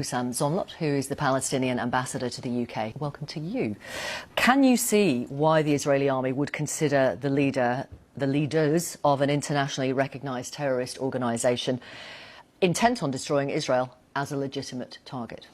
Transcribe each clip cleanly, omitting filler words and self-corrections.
Husam Zomlot, who is the Palestinian ambassador to the UK. Welcome to you. Can you see why the Israeli army would consider the leaders of an internationally recognised terrorist organisation intent on destroying Israel as a legitimate target?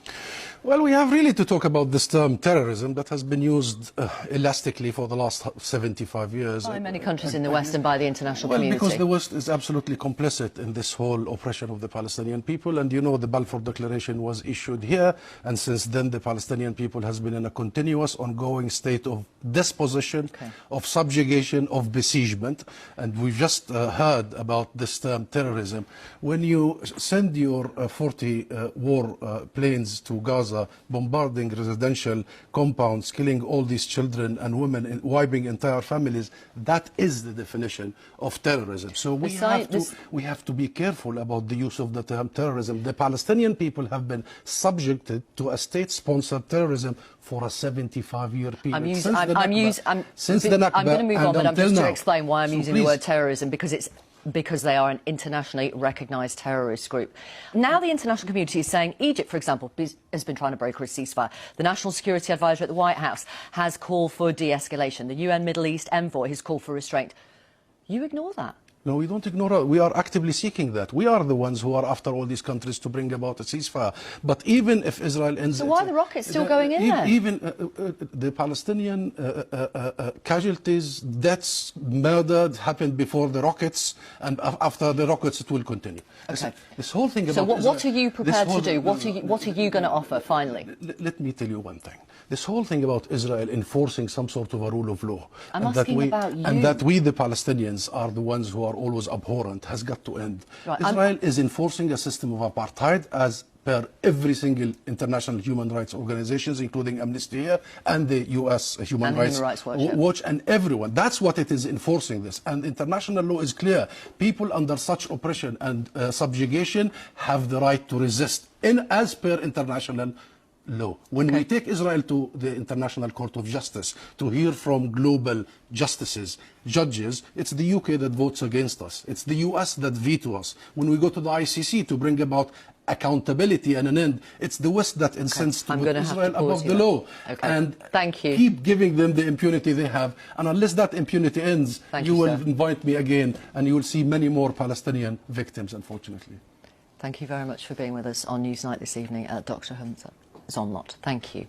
Well, we have really to talk about this term terrorism that has been used elastically for the last 75 years. By many countries in the West and by the international community. Because the West is absolutely complicit in this whole oppression of the Palestinian people. And you know, the Balfour Declaration was issued here. And since then, the Palestinian people has been in a continuous, ongoing state of dispossession, of subjugation, of besiegement. And we've just heard about this term terrorism. When you send your 40 war planes to Gaza, bombarding residential compounds, killing all these children and women, and wiping entire families, that is the definition of terrorism. So we have to be careful about the use of the term terrorism. The Palestinian people have been subjected to a state-sponsored terrorism for a 75-year period. I'm going to move on, but I'm just to explain why I'm using the word terrorism, because they are an internationally recognised terrorist group. Now the international community is saying Egypt, for example, has been trying to broker a ceasefire. The National Security Advisor at the White House has called for de-escalation. The UN Middle East envoy has called for restraint. You ignore that. No, we don't ignore it. We are actively seeking that. We are the ones who are after all these countries to bring about a ceasefire. But even if Israel ends... So why are the rockets still going in there? Even the Palestinian casualties, deaths, murdered happened before the rockets, and after the rockets it will continue. Okay. This whole thing about... So what are you prepared to do? What are you going to offer, finally? Let me tell you one thing. This whole thing about Israel enforcing some sort of a rule of law, and that we, the Palestinians, are the ones who are always abhorrent, has got to end. Right, Israel is enforcing a system of apartheid as per every single international human rights organizations, including Amnesty here and the US Human Rights Watch and everyone. That's what it is enforcing this. And international law is clear. People under such oppression and subjugation have the right to resist as per international law. When we take Israel to the International Court of Justice to hear from global judges, it's the UK that votes against us. It's the US that veto us. When we go to the ICC to bring about accountability and an end, it's the West that incensed to put Israel above the law. And keep giving them the impunity they have. And unless that impunity ends, you will invite me again and you will see many more Palestinian victims, unfortunately. Thank you very much for being with us on Newsnight this evening, Dr. Zomlot. Thank you.